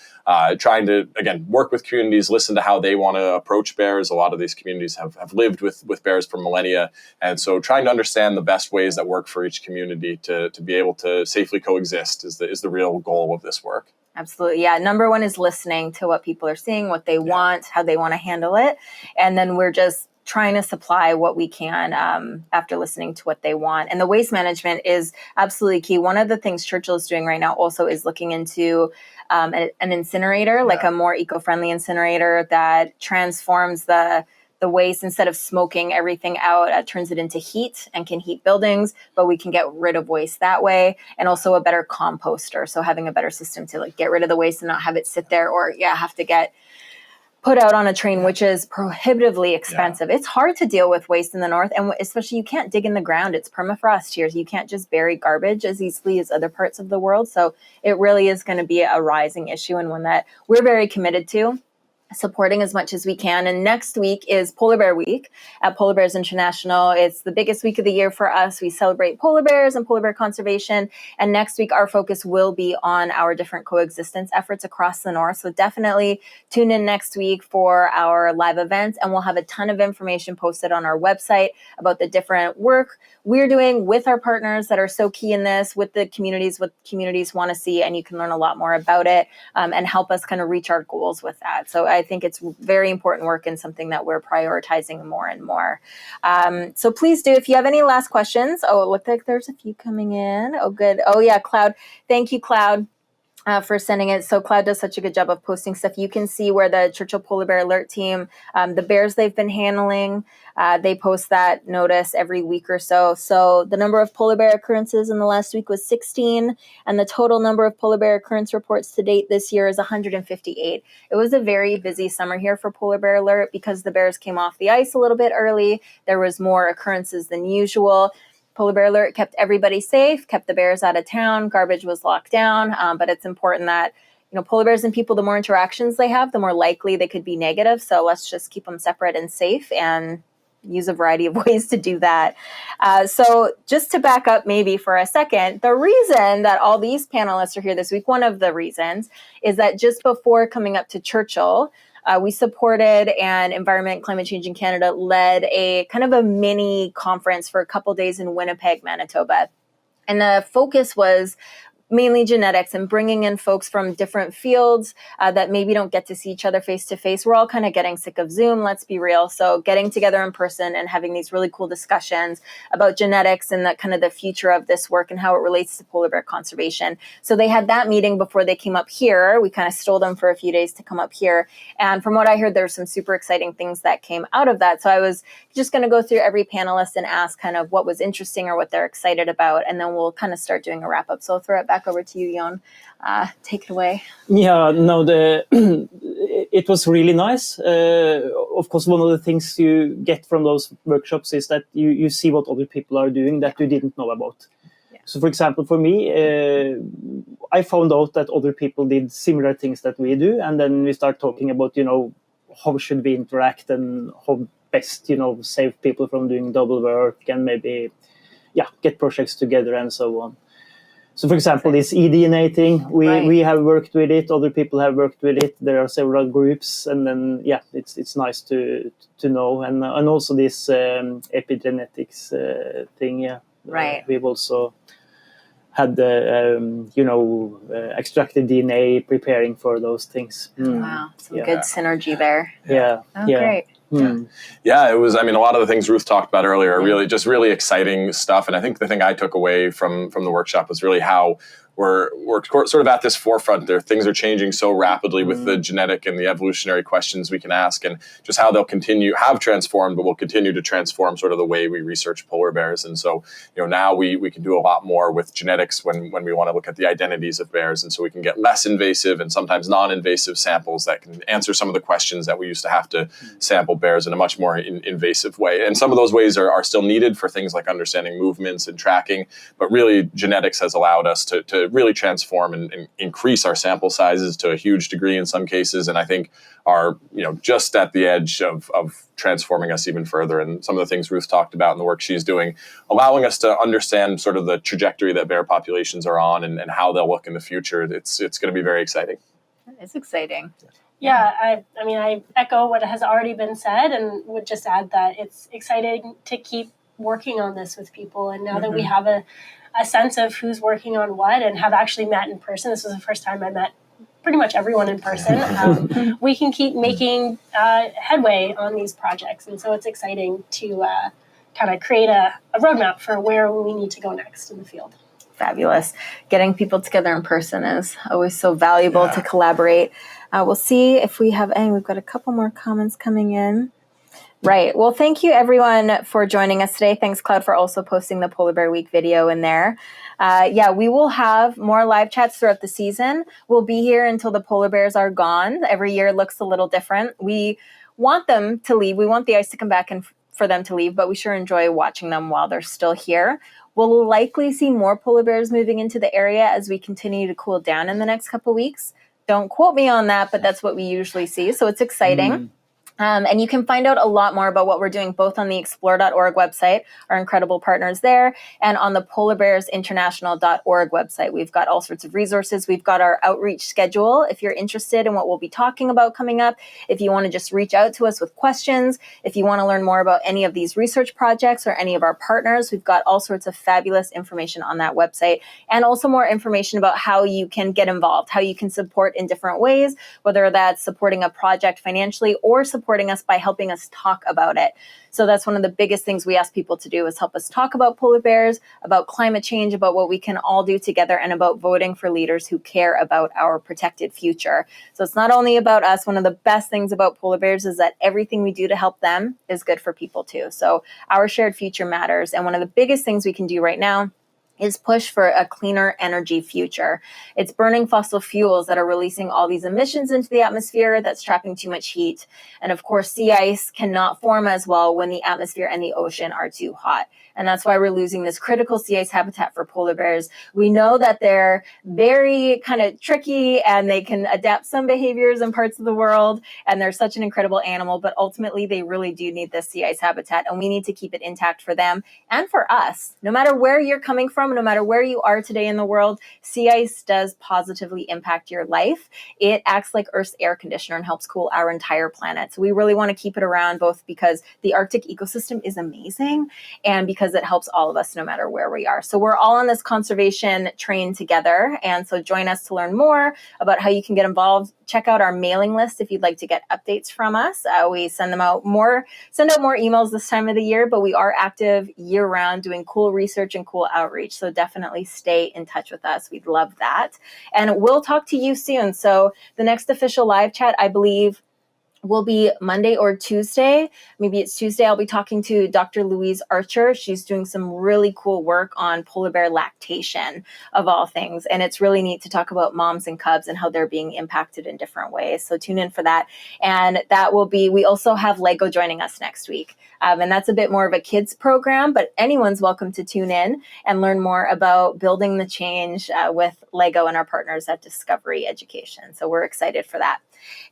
trying to again work with communities, listen to how they want to approach bears. A lot of these communities have lived with bears for millennia, and so trying to understand the best ways that work for each community to be able to safely coexist is the real goal of this work. Absolutely. Yeah. Number one is listening to what people are seeing, what they want, how they want to handle it. And then we're just trying to supply what we can after listening to what they want. And the waste management is absolutely key. One of the things Churchill is doing right now also is looking into an incinerator, like a more eco-friendly incinerator that transforms the waste. Instead of smoking everything out, turns it into heat and can heat buildings, but we can get rid of waste that way. And also a better composter. So having a better system to get rid of the waste and not have it sit there or have to get put out on a train, which is prohibitively expensive. Yeah. It's hard to deal with waste in the north, and especially you can't dig in the ground. It's permafrost here. You can't just bury garbage as easily as other parts of the world. So it really is going to be a rising issue, and one that we're very committed to supporting as much as we can. And next week is Polar Bear Week at Polar Bears International. It's the biggest week of the year for us. We celebrate polar bears and polar bear conservation. And next week, our focus will be on our different coexistence efforts across the north. So definitely tune in next week for our live events. And we'll have a ton of information posted on our website about the different work we're doing with our partners that are so key in this, with the communities, what communities want to see. And you can learn a lot more about it and help us kind of reach our goals with that. So I think it's very important work and something that we're prioritizing more and more. So please do, if you have any last questions. Oh, it looked like there's a few coming in. Oh, good. Oh, yeah, Cloud. Thank you, Cloud. For sending it. So Cloud does such a good job of posting stuff. You can see where the Churchill Polar Bear Alert team, the bears they've been handling, they post that notice every week or so. So the number of polar bear occurrences in the last week was 16, and the total number of polar bear occurrence reports to date this year is 158. It was a very busy summer here for Polar Bear Alert because the bears came off the ice a little bit early. There was more occurrences than usual. Polar Bear Alert kept everybody safe, kept the bears out of town, garbage was locked down, but it's important that, polar bears and people, the more interactions they have, the more likely they could be negative. So let's just keep them separate and safe and use a variety of ways to do that. So just to back up maybe for a second, the reason that all these panelists are here this week, one of the reasons is that just before coming up to Churchill, we supported, and Environment Climate Change in Canada led a kind of a mini conference for a couple days in Winnipeg, Manitoba. And the focus was mainly genetics and bringing in folks from different fields that maybe don't get to see each other face to face. We're all kind of getting sick of Zoom, let's be real. So getting together in person and having these really cool discussions about genetics and that kind of the future of this work and how it relates to polar bear conservation. So they had that meeting before they came up here. We kind of stole them for a few days to come up here. And from what I heard, there's some super exciting things that came out of that. So I was just going to go through every panelist and ask kind of what was interesting or what they're excited about. And then we'll kind of start doing a wrap up. So I'll throw it back over to you, Jon. Take it away. Yeah, no, it was really nice. Of course, one of the things you get from those workshops is that you see what other people are doing that you didn't know about. Yeah. So, for example, for me, I found out that other people did similar things that we do, and then we start talking about, how should we interact and how best, save people from doing double work and maybe, get projects together and so on. So, for example, this eDNA thing, we have worked with it. Other people have worked with it. There are several groups, and then it's nice to know, and also this epigenetics thing. Yeah, right. We've also had extracted DNA preparing for those things. Wow, some good synergy there. Yeah. Oh, great. Yeah, it was. I mean, a lot of the things Ruth talked about earlier are really exciting stuff. And I think the thing I took away from the workshop was really how we're sort of at this forefront there. Things are changing so rapidly with the genetic and the evolutionary questions we can ask, and just how they'll have transformed, but will continue to transform sort of the way we research polar bears. And so, now we can do a lot more with genetics when we want to look at the identities of bears. And so we can get less invasive and sometimes non-invasive samples that can answer some of the questions that we used to have to sample bears in a much more invasive way. And some of those ways are still needed for things like understanding movements and tracking, but really genetics has allowed us to really transform and increase our sample sizes to a huge degree in some cases, and I think are just at the edge of transforming us even further. And some of the things Ruth talked about in the work she's doing, allowing us to understand sort of the trajectory that bear populations are on and how they'll look in the future. It's going to be very exciting. It's exciting. Yeah, I echo what has already been said, and would just add that it's exciting to keep working on this with people. And now that we have a sense of who's working on what and have actually met in person, this was the first time I met pretty much everyone in person, we can keep making headway on these projects. And so it's exciting to kind of create a roadmap for where we need to go next in the field. Fabulous. Getting people together in person is always so valuable to collaborate. We'll see if we have any. We've got a couple more comments coming in. Right. Well, thank you everyone for joining us today. Thanks, Cloud, for also posting the Polar Bear Week video in there. We will have more live chats throughout the season. We'll be here until the polar bears are gone. Every year looks a little different. We want them to leave. We want the ice to come back and for them to leave, but we sure enjoy watching them while they're still here. We'll likely see more polar bears moving into the area as we continue to cool down in the next couple weeks. Don't quote me on that, but that's what we usually see. So it's exciting. And you can find out a lot more about what we're doing both on the explore.org website, our incredible partners there, and on the polarbearsinternational.org website. We've got all sorts of resources. We've got our outreach schedule if you're interested in what we'll be talking about coming up. If you want to just reach out to us with questions, if you want to learn more about any of these research projects or any of our partners, we've got all sorts of fabulous information on that website, and also more information about how you can get involved, how you can support in different ways, whether that's supporting a project financially or supporting us by helping us talk about it. So that's one of the biggest things we ask people to do, is help us talk about polar bears, about climate change, about what we can all do together, and about voting for leaders who care about our protected future. So it's not only about us. One of the best things about polar bears is that everything we do to help them is good for people too. So our shared future matters. And one of the biggest things we can do right now is push for a cleaner energy future. It's burning fossil fuels that are releasing all these emissions into the atmosphere that's trapping too much heat. And of course, sea ice cannot form as well when the atmosphere and the ocean are too hot. And that's why we're losing this critical sea ice habitat for polar bears. We know that they're very kind of tricky and they can adapt some behaviors in parts of the world. And they're such an incredible animal, but ultimately they really do need this sea ice habitat, and we need to keep it intact for them and for us. No matter where you're coming from, no matter where you are today in the world, sea ice does positively impact your life. It acts like Earth's air conditioner and helps cool our entire planet. So we really want to keep it around, both because the Arctic ecosystem is amazing and because it helps all of us no matter where we are. So we're all on this conservation train together. And so join us to learn more about how you can get involved. Check out our mailing list if you'd like to get updates from us. We send out more emails this time of the year, but we are active year round doing cool research and cool outreach. So definitely stay in touch with us. We'd love that. And we'll talk to you soon. So the next official live chat, I believe, will be Monday or Tuesday. Maybe it's Tuesday. I'll be talking to Dr. Louise Archer. She's doing some really cool work on polar bear lactation, of all things. And it's really neat to talk about moms and cubs and how they're being impacted in different ways. So tune in for that. And that will be, we also have Lego joining us next week. And that's a bit more of a kids program, but anyone's welcome to tune in and learn more about building the change with Lego and our partners at Discovery Education. So we're excited for that.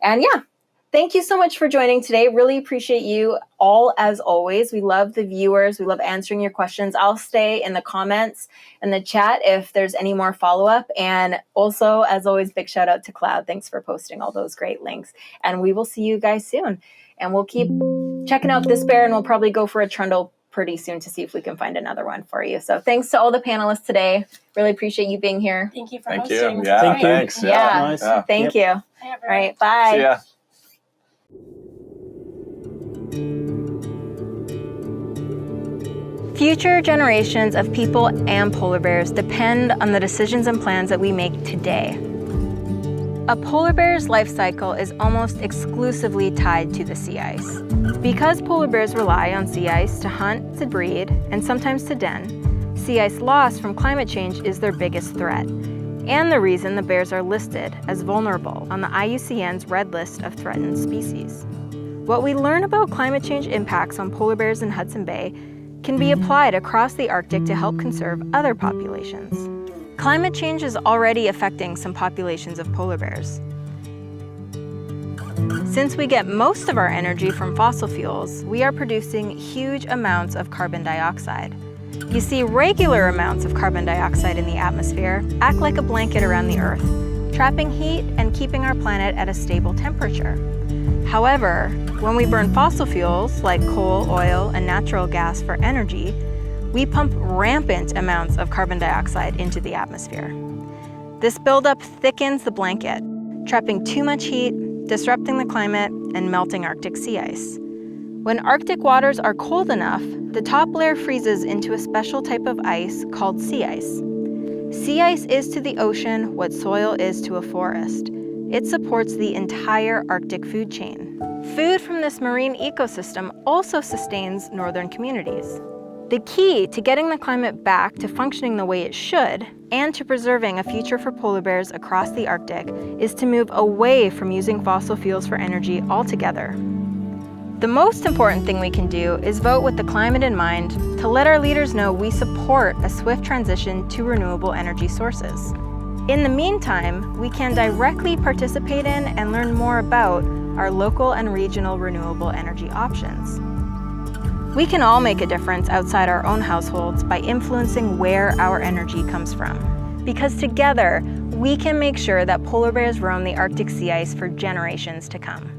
And yeah, thank you so much for joining today. Really appreciate you all, as always. We love the viewers. We love answering your questions. I'll stay in the comments and the chat if there's any more follow-up. And also, as always, big shout out to Cloud. Thanks for posting all those great links. And we will see you guys soon. And we'll keep checking out this bear, and we'll probably go for a trundle pretty soon to see if we can find another one for you. So thanks to all the panelists today. Really appreciate you being here. Thank you for Thank hosting. you. Yeah, Thank you. thanks. Yeah. Nice. Thank Yep. you. Bye, All everyone. right. Bye. See ya. Future generations of people and polar bears depend on the decisions and plans that we make today. A polar bear's life cycle is almost exclusively tied to the sea ice. Because polar bears rely on sea ice to hunt, to breed, and sometimes to den, sea ice loss from climate change is their biggest threat, and the reason the bears are listed as vulnerable on the IUCN's Red List of Threatened Species. What we learn about climate change impacts on polar bears in Hudson Bay can be applied across the Arctic to help conserve other populations. Climate change is already affecting some populations of polar bears. Since we get most of our energy from fossil fuels, we are producing huge amounts of carbon dioxide. You see, regular amounts of carbon dioxide in the atmosphere act like a blanket around the Earth, trapping heat and keeping our planet at a stable temperature. However, when we burn fossil fuels like coal, oil, and natural gas for energy, we pump rampant amounts of carbon dioxide into the atmosphere. This buildup thickens the blanket, trapping too much heat, disrupting the climate, and melting Arctic sea ice. When Arctic waters are cold enough, the top layer freezes into a special type of ice called sea ice. Sea ice is to the ocean what soil is to a forest. It supports the entire Arctic food chain. Food from this marine ecosystem also sustains northern communities. The key to getting the climate back to functioning the way it should, and to preserving a future for polar bears across the Arctic, is to move away from using fossil fuels for energy altogether. The most important thing we can do is vote with the climate in mind to let our leaders know we support a swift transition to renewable energy sources. In the meantime, we can directly participate in and learn more about our local and regional renewable energy options. We can all make a difference outside our own households by influencing where our energy comes from. Because together, we can make sure that polar bears roam the Arctic sea ice for generations to come.